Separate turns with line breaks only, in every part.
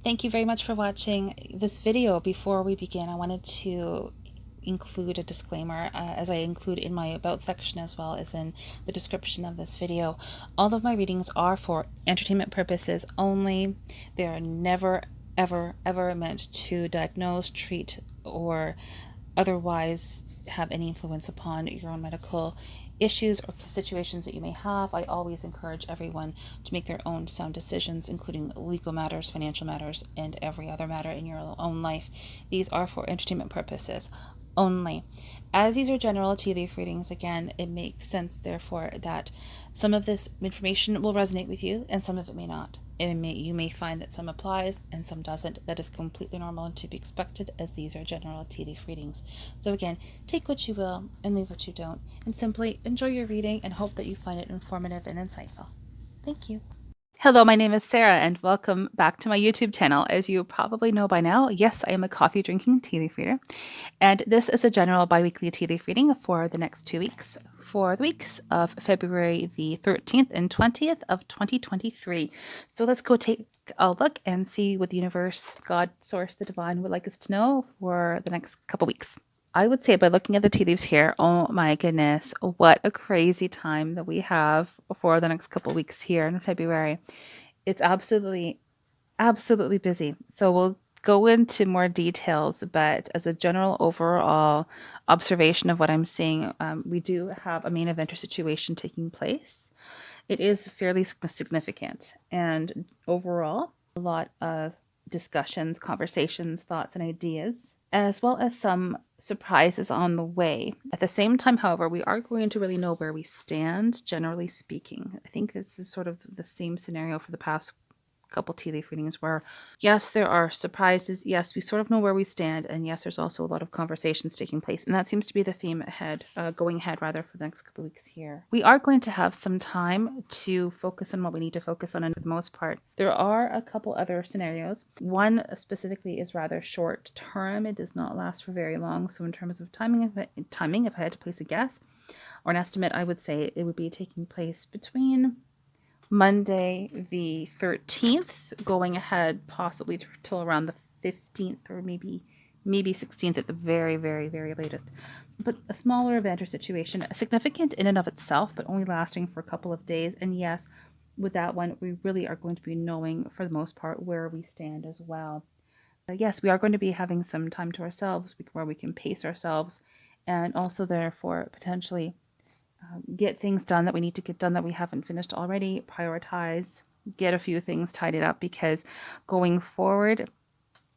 Thank you very much for watching this video. Before we begin, I wanted to include a disclaimer, as I include in my about section as well as in the description of this video. All of my readings are for entertainment purposes only. They are never, ever meant to diagnose, treat, or otherwise have any influence upon your own medical issues or situations that you may have. I always encourage everyone to make their own sound decisions, including legal matters, financial matters, and every other matter in your own life. These are for entertainment purposes only. As these are general tea leaf readings, again, it makes sense, therefore, that some of this information will resonate with you and some of it may not. You may find that some applies and some doesn't. That is completely normal and to be expected, as these are general tea leaf readings. So again, take what you will and leave what you don't, and simply enjoy your reading and hope that you find it informative and insightful. Thank you. Hello, my name is Sarah and welcome back to my YouTube channel. As you probably know by now, yes, I am a coffee drinking tea leaf reader, and this is a general bi-weekly tea leaf reading for the next 2 weeks, for the weeks of February the 13th and 20th of 2023. So let's go take a look and see what the universe, God, source, the divine would like us to know for the next couple weeks. I would say by looking at the tea leaves here, oh my goodness, what a crazy time that we have for the next couple weeks here in February. It's absolutely busy. So we'll go into more details, but as a general overall observation of what I'm seeing, we do have a main eventer situation taking place. It is fairly significant, and overall, a lot of discussions, conversations, thoughts, and ideas, as well as some surprises on the way. At the same time, however, we are going to really know where we stand, generally speaking. I think this is sort of the same scenario for the past couple tea leaf readings where, yes, there are surprises. Yes, we sort of know where we stand. And yes, there's also a lot of conversations taking place. And that seems to be the theme ahead, going ahead rather, for the next couple weeks here. We are going to have some time to focus on what we need to focus on, and for the most part. There are a couple other scenarios. One specifically is rather short term. It does not last for very long. So in terms of timing, if I had to place a guess or an estimate, I would say it would be taking place between Monday the 13th, going ahead possibly till around the 15th or maybe 16th at the very latest. But a smaller event or situation, significant in and of itself, but only lasting for a couple of days. And yes, with that one, we really are going to be knowing for the most part where we stand as well. Yes, we are going to be having some time to ourselves where we can pace ourselves, and also therefore potentially get things done that we need to get done that we haven't finished already, prioritize, get a few things tidied up, because going forward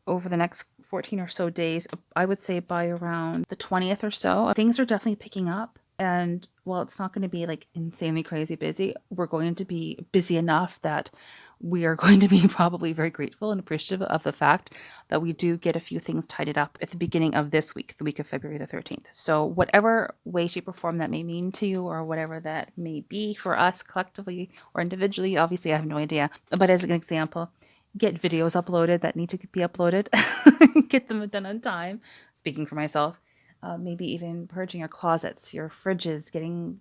over the next 14 or so days, I would say by around the 20th or so, things are definitely picking up. And while it's not going to be like insanely crazy busy, we're going to be busy enough that we are going to be probably very grateful and appreciative of the fact that we do get a few things tidied up at the beginning of this week, the week of February the 13th. So whatever way, shape, or form that may mean to you, or whatever that may be for us collectively or individually, obviously I have no idea. But as an example, get videos uploaded that need to be uploaded, get them done on time, speaking for myself. Maybe even purging your closets, your fridges, getting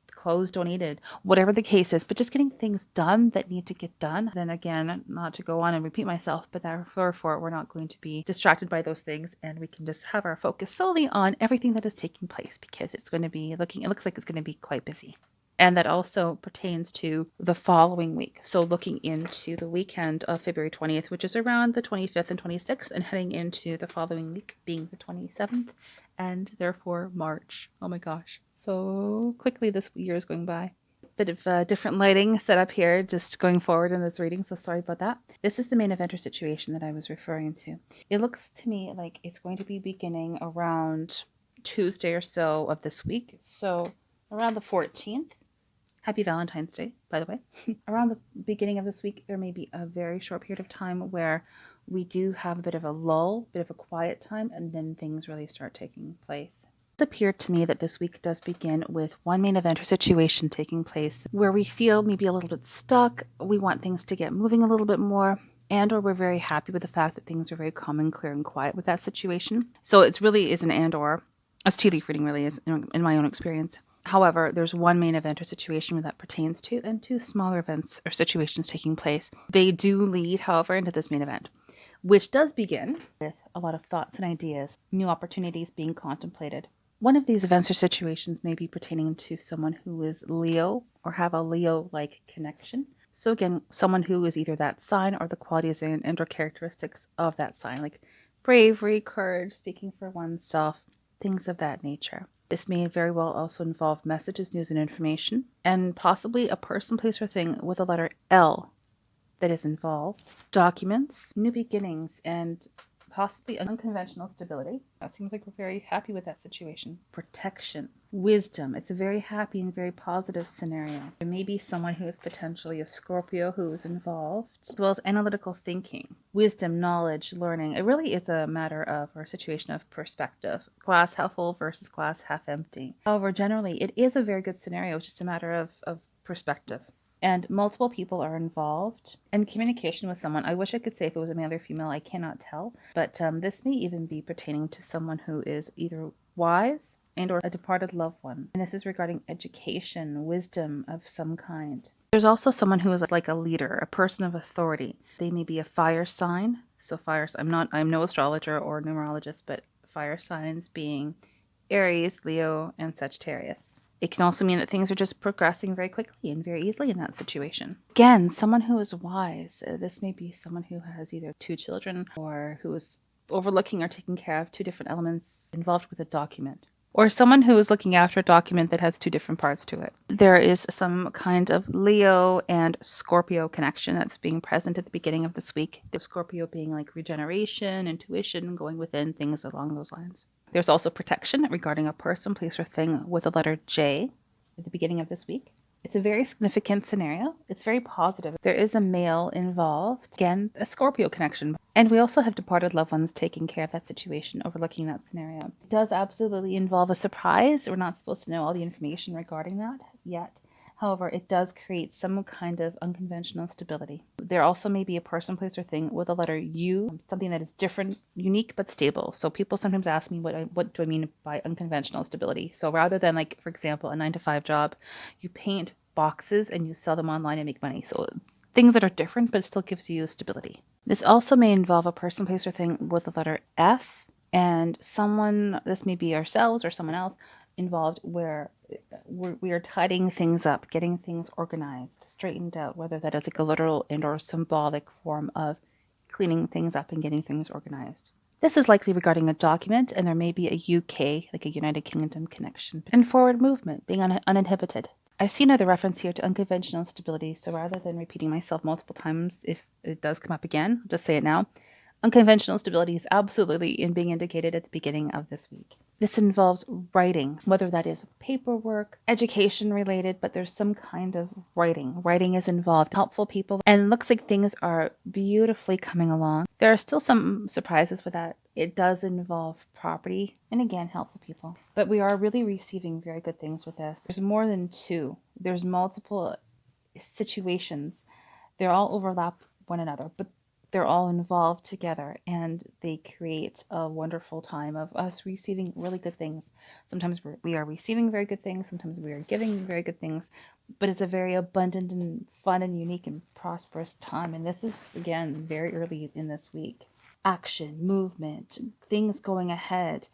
clothes donated, whatever the case is, but just getting things done that need to get done. Then again, not to go on and repeat myself, but therefore we're not going to be distracted by those things, and we can just have our focus solely on everything that is taking place, because it's going to be it looks like it's going to be quite busy. And that also pertains to the following week. So looking into the weekend of February 20th, which is around the 25th and 26th, and heading into the following week being the 27th, and therefore March. Oh my gosh, so quickly this year is going by. Bit of different lighting set up here just going forward in this reading, so sorry about that. This is the main eventer situation that I was referring to. It looks to me like it's going to be beginning around Tuesday or so of this week, so around the 14th. Happy Valentine's Day, by the way. Around the beginning of this week, there may be a very short period of time where we do have a bit of a lull, bit of a quiet time, and then things really start taking place. It appeared to me that this week does begin with one main event or situation taking place where we feel maybe a little bit stuck, we want things to get moving a little bit more, and or we're very happy with the fact that things are very calm and clear and quiet with that situation. So it really is an and or, as tea leaf reading really is in my own experience. However, there's one main event or situation that pertains to, and two smaller events or situations taking place. They do lead, however, into this main event. which does begin with a lot of thoughts and ideas, new opportunities being contemplated. One of these events or situations may be pertaining to someone who is Leo or have a Leo-like connection. So again, someone who is either that sign or the qualities and or characteristics of that sign, like bravery, courage, speaking for oneself, things of that nature. This may very well also involve messages, news, and information, and possibly a person, place, or thing with a letter L that is involved. Documents, new beginnings, and possibly unconventional stability. That seems like we're very happy with that situation. Protection, wisdom. It's a very happy and very positive scenario. There may be someone who is potentially a Scorpio who is involved, as well as analytical thinking, wisdom, knowledge, learning. It really is a matter of, or a situation of perspective. Glass half full versus glass half empty. However, generally, it is a very good scenario. It's just a matter of perspective. And multiple people are involved in communication with someone. I wish I could say if it was a male or female. I cannot tell. But this may even be pertaining to someone who is either wise and or a departed loved one. And this is regarding education, wisdom of some kind. There's also someone who is like a leader, a person of authority. They may be a fire sign. So I'm no astrologer or numerologist, but fire signs being Aries, Leo, and Sagittarius. It can also mean that things are just progressing very quickly and very easily in that situation. Again, someone who is wise. This may be someone who has either 2 children or who is overlooking or taking care of 2 different elements involved with a document. Or someone who is looking after a document that has 2 different parts to it. There is some kind of Leo and Scorpio connection that's being present at the beginning of this week. The Scorpio being like regeneration, intuition, going within, things along those lines. There's also protection regarding a person, place, or thing with the letter J at the beginning of this week. It's a very significant scenario. It's very positive. There is a male involved. Again, a Scorpio connection. And we also have departed loved ones taking care of that situation, overlooking that scenario. It does absolutely involve a surprise. We're not supposed to know all the information regarding that yet. However, it does create some kind of unconventional stability. There also may be a person, place, or thing with a letter U, something that is different, unique, but stable. So people sometimes ask me, what do I mean by unconventional stability? So rather than, like, for example, a 9-to-5 job, you paint boxes and you sell them online and make money. So things that are different, but it still gives you stability. This also may involve a person, place, or thing with the letter F, and someone, this may be ourselves or someone else, involved where we are tidying things up, getting things organized, straightened out, whether that is like a literal and or symbolic form of cleaning things up and getting things organized. This is likely regarding a document, and there may be a UK, like a United Kingdom connection, and forward movement, being uninhibited. I see another reference here to unconventional stability, so rather than repeating myself multiple times, if it does come up again, I'll just say it now. Unconventional stability is absolutely being indicated at the beginning of this week. This involves writing, whether that is paperwork, education related, but there's some kind of writing. Writing is involved, helpful people, and it looks like things are beautifully coming along. There are still some surprises with that. It does involve property, and again, helpful people. But we are really receiving very good things with this. There's more than 2. There's multiple situations. They all overlap one another, but they're all involved together, and they create a wonderful time of us receiving really good things. Sometimes we are receiving very good things, sometimes we are giving very good things, but it's a very abundant and fun and unique and prosperous time. And this is, again, very early in this week. Action, movement, things going ahead.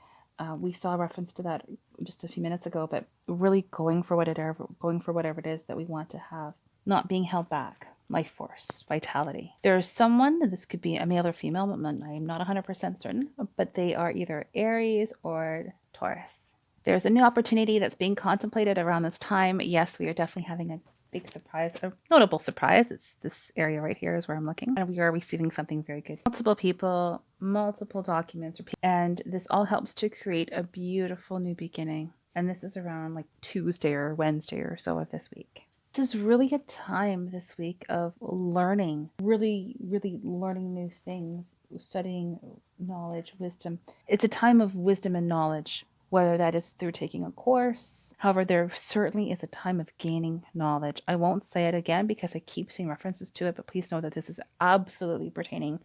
We saw a reference to that just a few minutes ago, but really going for whatever it is that we want to have, not being held back. Life force, vitality. There is someone, this could be a male or female, I'm not 100% certain, but they are either Aries or Taurus. There's a new opportunity that's being contemplated around this time. Yes, we are definitely having a big surprise, a notable surprise. It's this area right here is where I'm looking, and we are receiving something very good. Multiple people, multiple documents, and this all helps to create a beautiful new beginning. And this is around like Tuesday or Wednesday or so of this week. This is really a time this week of learning, really, really learning new things, studying knowledge, wisdom. It's a time of wisdom and knowledge, whether that is through taking a course. However, there certainly is a time of gaining knowledge. I won't say it again because I keep seeing references to it, but please know that this is absolutely pertaining,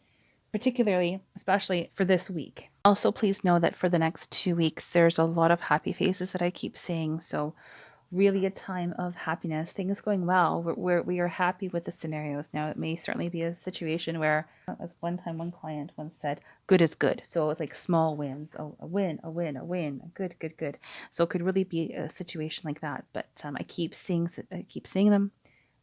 particularly, especially for this week. Also, please know that for the next 2 weeks, there's a lot of happy faces that I keep seeing. So really a time of happiness, things going well. We are happy with the scenarios. Now, it may certainly be a situation where, as one time one client once said, good is good. So it's like small wins, a win, a win, a win, a good, good, good. So it could really be a situation like that. But I keep seeing them.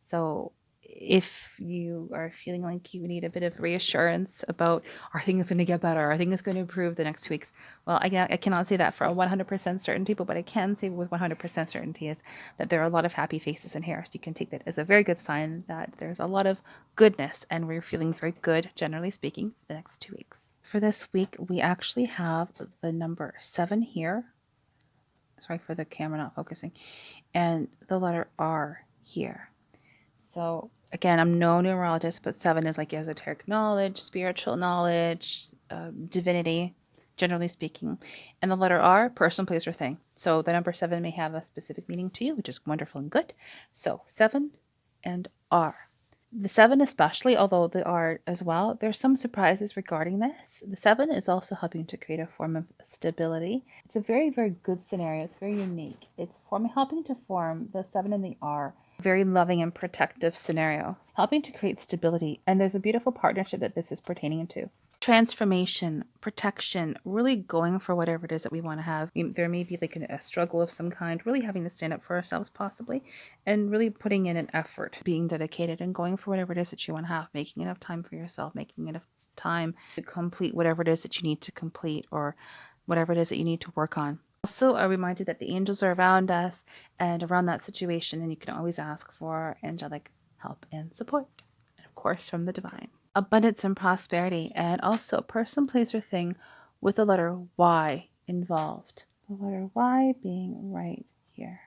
So if you are feeling like you need a bit of reassurance about, are things going to get better? Are things going to improve the next 2 weeks? Well, I cannot say that for a 100% certainty, but what I can say with 100% certainty is that there are a lot of happy faces in here. So you can take that as a very good sign that there's a lot of goodness and we're feeling very good, generally speaking, the next 2 weeks. For this week, we actually have the number 7 here. Sorry for the camera not focusing. And the letter R here. So again, I'm no numerologist, but 7 is like esoteric knowledge, spiritual knowledge, divinity, generally speaking. And the letter R, person, place, or thing. So the number 7 may have a specific meaning to you, which is wonderful and good. So 7 and R. The 7 especially, although the R as well, there's some surprises regarding this. The 7 is also helping to create a form of stability. It's a very, very good scenario. It's very unique. It's helping to form the 7 and the R, very loving and protective scenario, helping to create stability. And there's a beautiful partnership that this is pertaining to. Transformation, protection, really going for whatever it is that we want to have. There may be like a struggle of some kind, really having to stand up for ourselves possibly, and really putting in an effort, being dedicated and going for whatever it is that you want to have, making enough time for yourself, making enough time to complete whatever it is that you need to complete or whatever it is that you need to work on. Also, a reminder that the angels are around us and around that situation, and you can always ask for angelic help and support, and of course from the divine. Abundance and prosperity, and also a person, place, or thing with the letter Y involved. The letter Y being right here.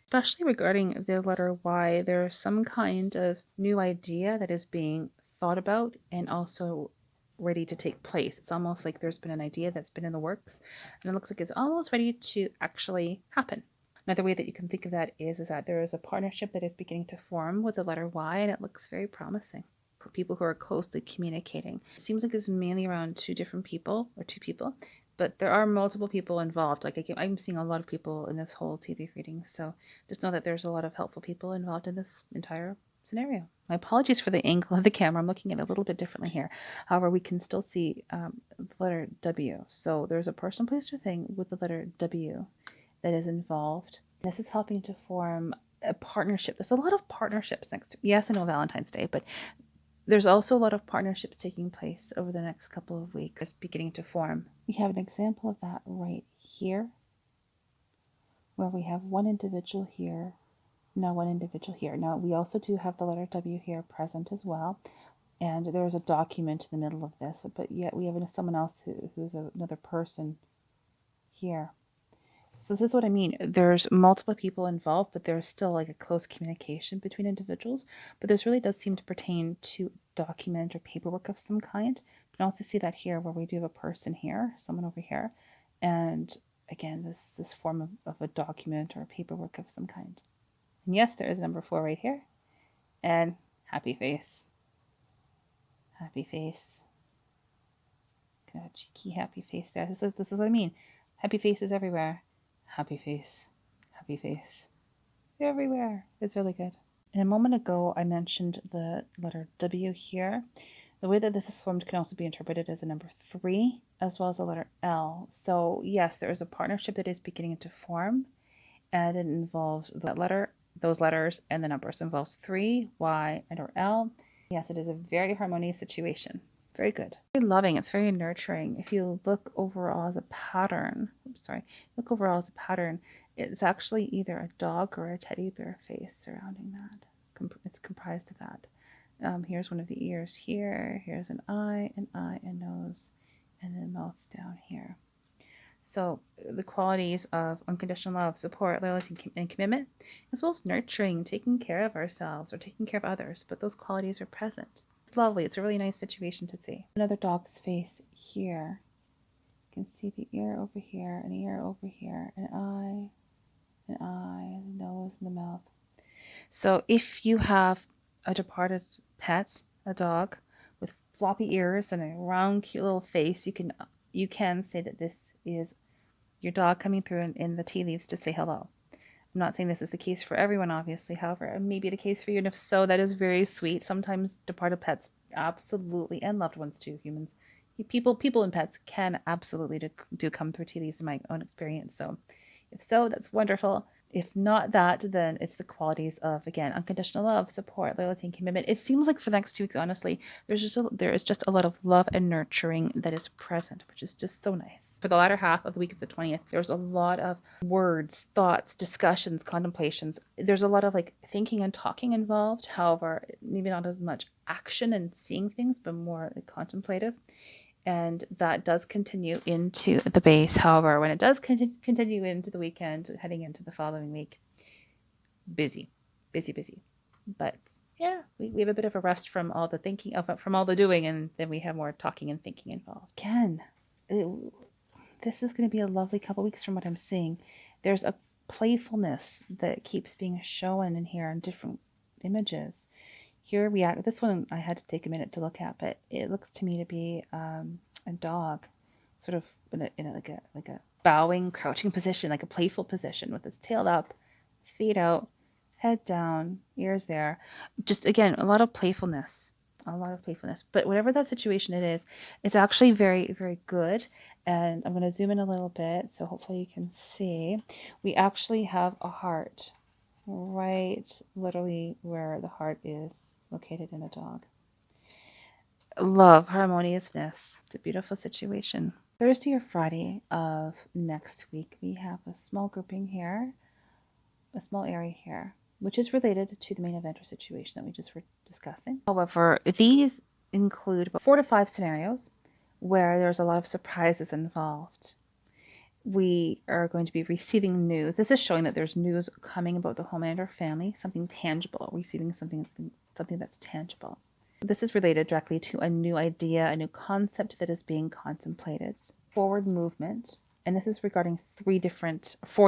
Especially regarding the letter Y, there's some kind of new idea that is being thought about and also ready to take place. It's almost like there's been an idea that's been in the works, and it looks like it's almost ready to actually happen. Another way that you can think of that is that there is a partnership that is beginning to form with the letter Y, and it looks very promising. For people who are closely communicating. It seems like it's mainly around two people, but there are multiple people involved. Like I'm seeing a lot of people in this whole tea leaf reading, so just know that there's a lot of helpful people involved in this entire scenario. My apologies for the angle of the camera. I'm looking at it a little bit differently here. However, we can still see the letter W. So there's a person, place, or thing with the letter W that is involved. This is helping to form a partnership. There's a lot of partnerships next. Yes, I know Valentine's Day, but there's also a lot of partnerships taking place over the next couple of weeks. It's beginning to form. We have an example of that right here, where we have one individual here, now one individual here. Now we also do have the letter W here present as well, and there's a document in the middle of this, but yet we have someone else who's another person here. So this is what I mean. There's multiple people involved, but there's still like a close communication between individuals. But this really does seem to pertain to document or paperwork of some kind. You can also see that here where we do have a person here, someone over here. And again, this form of a document or paperwork of some kind. And yes, there is number 4 right here. And happy face. Happy face. Kind of a cheeky happy face there. This is what I mean. Happy faces everywhere. Happy face. Happy face. Everywhere. It's really good. And a moment ago, I mentioned the letter W here. The way that this is formed can also be interpreted as a number 3, as well as a letter L. So yes, there is a partnership that is beginning to form, and it involves those letters, and the numbers. It involves 3, Y, and or L. Yes, it is a very harmonious situation. Very good. Very loving. It's very nurturing. If you look overall as a pattern, it's actually either a dog or a teddy bear face surrounding that. It's comprised of that. Here's one of the ears here. Here's an eye, and nose, and then mouth down here. So the qualities of unconditional love, support, loyalty, and commitment, as well as nurturing, taking care of ourselves or taking care of others, but those qualities are present. It's lovely. It's a really nice situation to see. Another dog's face here. You can see the ear over here, an ear over here, an eye, the nose, and the mouth. So if you have a departed pet, a dog, with floppy ears and a round, cute little face, you can say that this is your dog coming through in the tea leaves to say hello. I'm not saying this is the case for everyone, obviously. However, it may be the case for you. And if so, that is very sweet. Sometimes departed pets, absolutely, and loved ones too, humans, people and pets can absolutely do come through tea leaves in my own experience. So if so, that's wonderful. If not that, then it's the qualities of, again, unconditional love, support, loyalty, and commitment. It seems like for the next 2 weeks, honestly, there is just a lot of love and nurturing that is present, which is just so nice. For the latter half of the week of the 20th, there's a lot of words, thoughts, discussions, contemplations. There's a lot of like thinking and talking involved. However, maybe not as much action and seeing things, but more like contemplative. And that does continue into the base. However, when it does continue into the weekend, heading into the following week, busy. But yeah, we have a bit of a rest from all the thinking, from all the doing, and then we have more talking and thinking involved. Again, this is going to be a lovely couple weeks from what I'm seeing. There's a playfulness that keeps being shown in here in different images. Here this one I had to take a minute to look at, but it looks to me to be a dog, sort of in a like a bowing, crouching position, like a playful position with its tail up, feet out, head down, ears there. Just again, a lot of playfulness. But whatever that situation it is, it's actually very, very good. And I'm going to zoom in a little bit, so hopefully you can see. We actually have a heart right literally where the heart is located in a dog. Love, harmoniousness, it's a beautiful situation. Thursday or Friday of next week, we have a small grouping here, a small area here, which is related to the main event or situation that we just were discussing. However, these include about 4 to 5 scenarios where there's a lot of surprises involved. We are going to be receiving news. This is showing that there's news coming about the homeland or family, something tangible, receiving something that's tangible. This is related directly to a new idea, a new concept that is being contemplated. Forward movement, and this is regarding 4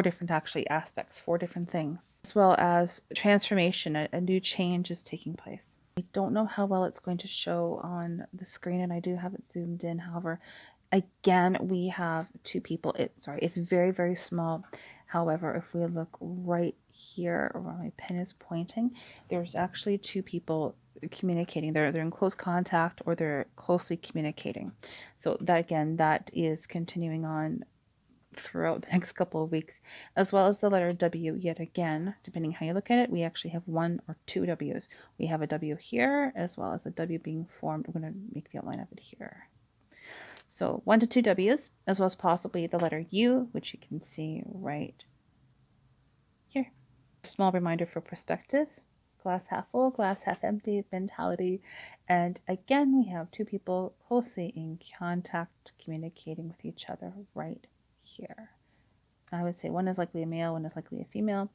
different actually aspects, 4 different things, as well as transformation, a new change is taking place. I don't know how well it's going to show on the screen, and I do have it zoomed in. However, again, we have 2 people. It's very, very small. However, if we look right here where my pen is pointing, there's actually 2 people communicating. They're in close contact or they're closely communicating. So that is continuing on throughout the next couple of weeks, as well as the letter W yet again. Depending how you look at it, we actually have 1 or 2 W's. We have a W here as well as a W being formed. I'm going to make the outline of it here. So 1 to 2 W's, as well as possibly the letter U, which you can see right here. Small reminder for perspective, glass half full, glass half empty mentality. And again, we have 2 people closely in contact, communicating with each other right here. I would say 1 is likely a male, 1 is likely a female.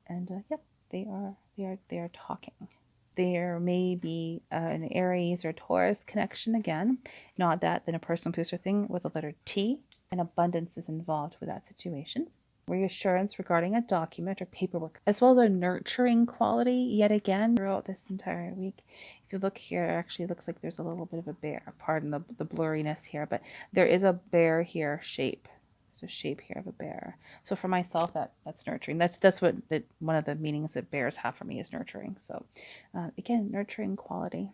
And yep, they are talking. There may be an Aries or Taurus connection again, not that, then a person, place, or thing with a letter T, and abundance is involved with that situation. Reassurance regarding a document or paperwork, as well as a nurturing quality yet again throughout this entire week. If you look here, it actually looks like there's a little bit of a bear. Pardon the blurriness here, but there is a bear here shape. A shape here of a bear. So for myself, that's nurturing. That's what one of the meanings that bears have for me is nurturing. So again, nurturing quality.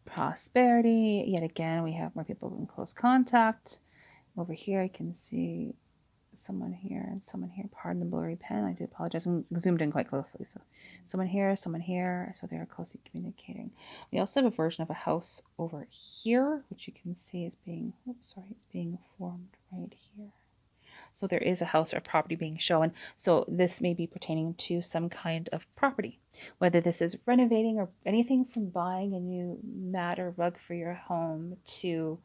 Prosperity, yet again, we have more people in close contact. Over here, I can see someone here and someone here. Pardon the blurry pen. I do apologize. I'm zoomed in quite closely. So someone here. So they are closely communicating. We also have a version of a house over here, which you can see is being, it's being formed right here. So there is a house or property being shown. So this may be pertaining to some kind of property, whether this is renovating or anything from buying a new mat or rug for your home to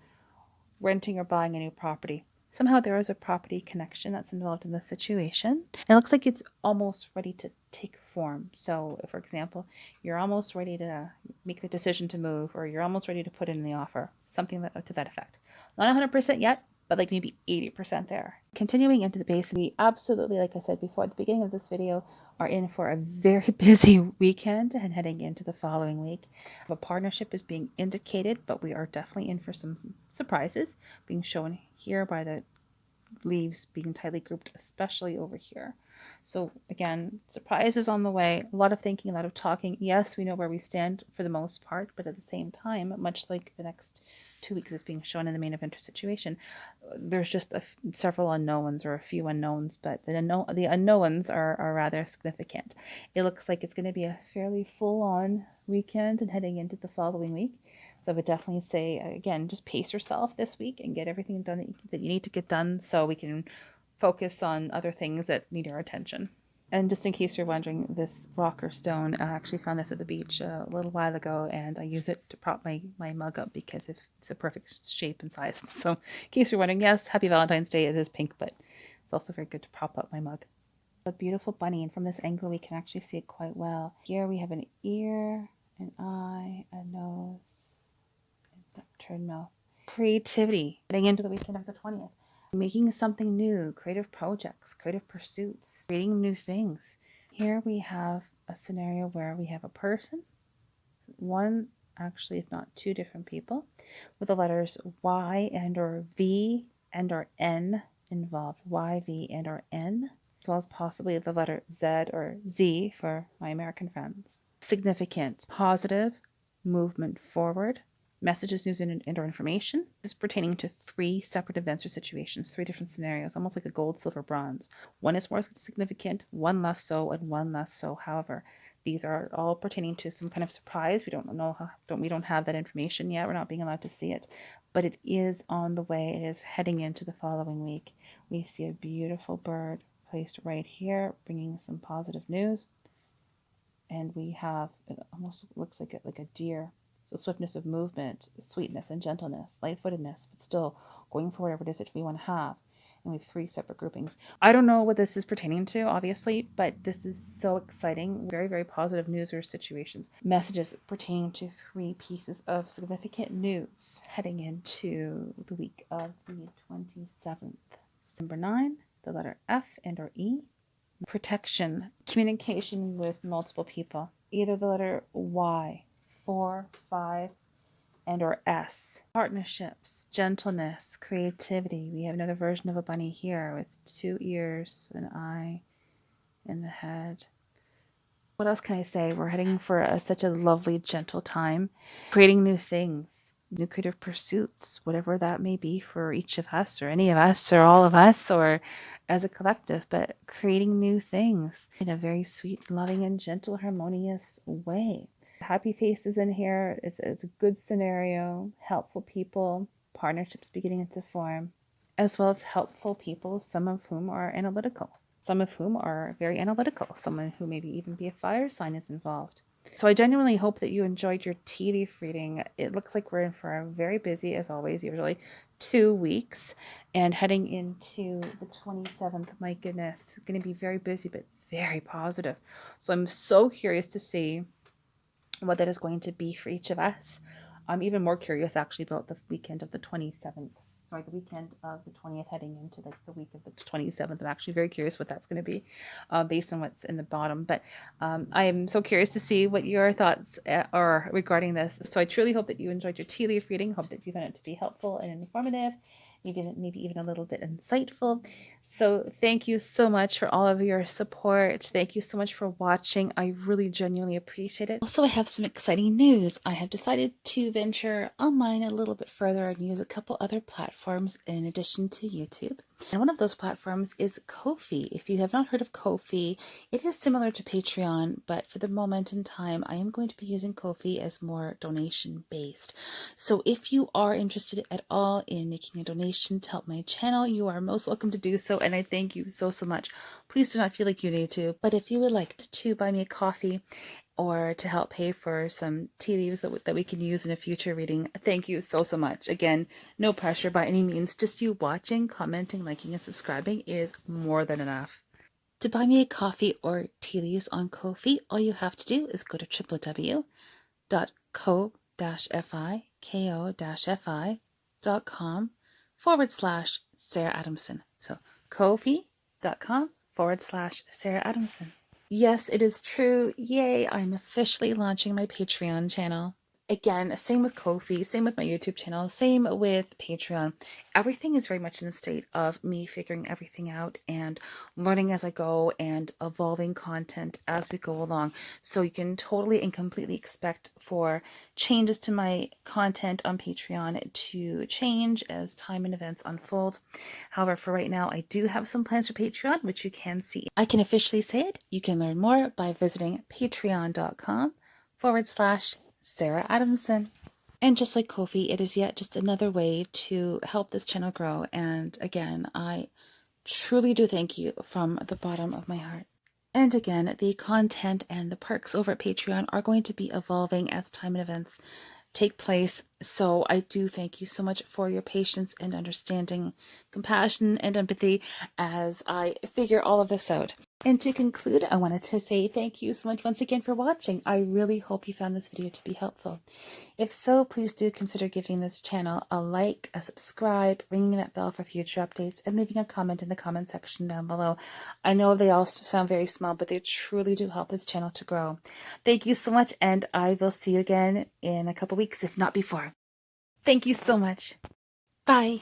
renting or buying a new property. Somehow there is a property connection that's involved in this situation. It looks like it's almost ready to take form. So, for example, you're almost ready to make the decision to move, or you're almost ready to put in the offer, something to that effect. Not 100% yet, but like maybe 80% there. Continuing into the base, we absolutely, like I said before at the beginning of this video, are in for a very busy weekend and heading into the following week. A partnership is being indicated, but we are definitely in for some surprises being shown here by the leaves being tightly grouped, especially over here. So again, surprise is on the way. A lot of thinking, a lot of talking. Yes, we know where we stand for the most part, but at the same time, much like the next 2 weeks is being shown in the main eventer situation, there's just several unknowns or a few unknowns, but the unknowns are rather significant. It looks like it's going to be a fairly full-on weekend and heading into the following week. So I would definitely say, again, just pace yourself this week and get everything done that you need to get done so we can focus on other things that need our attention. And just in case you're wondering, this rock or stone, I actually found this at the beach a little while ago, and I use it to prop my mug up because it's a perfect shape and size. So in case you're wondering, yes, happy Valentine's Day. It is pink, but it's also very good to prop up my mug. A beautiful bunny, and from this angle we can actually see it quite well. Here we have an ear, an eye, a nose, and upturned mouth. Creativity, getting into the weekend of the 20th. Making something new, creative projects, creative pursuits, creating new things. Here we have a scenario where we have a person, one, actually, if not two different people, with the letters Y and or V and or N involved. Y, V, and or N, as well as possibly the letter Z or Z for my American friends. Significant, positive, movement forward, messages, news, and or information. This is pertaining to 3 separate events or situations, 3 different scenarios, almost like a gold, silver, bronze. One is more significant, one less so, and one less so. However, these are all pertaining to some kind of surprise. We don't have that information yet. We're not being allowed to see it, but it is on the way. It is heading into the following week. We see a beautiful bird placed right here, bringing some positive news. And we have, it almost looks like a deer. So swiftness of movement, sweetness and gentleness, light-footedness, but still going for whatever it is that we want to have. And we have 3 separate groupings. I don't know what this is pertaining to, obviously, but this is so exciting. Very, very positive news or situations. Messages pertaining to 3 pieces of significant news heading into the week of the 27th. Number 9, the letter F and or E. Protection, communication with multiple people. Either the letter Y, 4, 5, and or S. Partnerships, gentleness, creativity. We have another version of a bunny here with 2 ears, an eye, and the head. What else can I say? We're heading for such a lovely, gentle time. Creating new things, new creative pursuits, whatever that may be for each of us or any of us or all of us or as a collective, but creating new things in a very sweet, loving, and gentle, harmonious way. Happy faces in here. It's a good scenario, helpful people, partnerships beginning to form, as well as helpful people, some of whom are analytical. Some of whom are very analytical. Someone who maybe even be a fire sign is involved. So I genuinely hope that you enjoyed your tea leaf reading. It looks like we're in for a very busy, as always, usually 2 weeks. And heading into the 27th, my goodness, going to be very busy, but very positive. So I'm so curious to see what that is going to be for each of us. I'm even more curious actually about the weekend of the 27th. Sorry, the weekend of the 20th heading into the week of the 27th. I'm actually very curious what that's going to be based on what's in the bottom. But I am so curious to see what your thoughts are regarding this. So I truly hope that you enjoyed your tea leaf reading. Hope that you found it to be helpful and informative, maybe even a little bit insightful. So thank you so much for all of your support. Thank you so much for watching. I really genuinely appreciate it. Also, I have some exciting news. I have decided to venture online a little bit further and use a couple other platforms in addition to YouTube. And one of those platforms is Ko-fi. If you have not heard of Ko-fi, it is similar to Patreon, but for the moment in time, I am going to be using Ko-fi as more donation-based. So if you are interested at all in making a donation to help my channel, you are most welcome to do so, and I thank you so much. Please do not feel like you need to, but if you would like to buy me a coffee or to help pay for some tea leaves that we can use in a future reading, thank you so much. Again, no pressure by any means. Just you watching, commenting, liking, and subscribing is more than enough. To buy me a coffee or tea leaves on Ko-fi, all you have to do is go to www.ko-fi.com/Sarah Adamson. So ko-fi.com/Sarah Adamson. Yes, it is true. Yay, I'm officially launching my Patreon channel. Again, same with Ko-fi, same with my YouTube channel, same with Patreon. Everything is very much in a state of me figuring everything out and learning as I go and evolving content as we go along. So you can totally and completely expect for changes to my content on Patreon to change as time and events unfold. However, for right now, I do have some plans for Patreon, which you can see. I can officially say it. You can learn more by visiting patreon.com/Sarah Adamson. And just like Ko-fi, it is yet just another way to help this channel grow. And again, I truly do thank you from the bottom of my heart. And again, the content and the perks over at Patreon are going to be evolving as time and events take place. So I do thank you so much for your patience and understanding, compassion and empathy as I figure all of this out. And to conclude, I wanted to say thank you so much once again for watching. I really hope you found this video to be helpful. If so, please do consider giving this channel a like, a subscribe, ringing that bell for future updates, and leaving a comment in the comment section down below. I know they all sound very small, but they truly do help this channel to grow. Thank you so much, and I will see you again in a couple weeks, if not before. Thank you so much. Bye.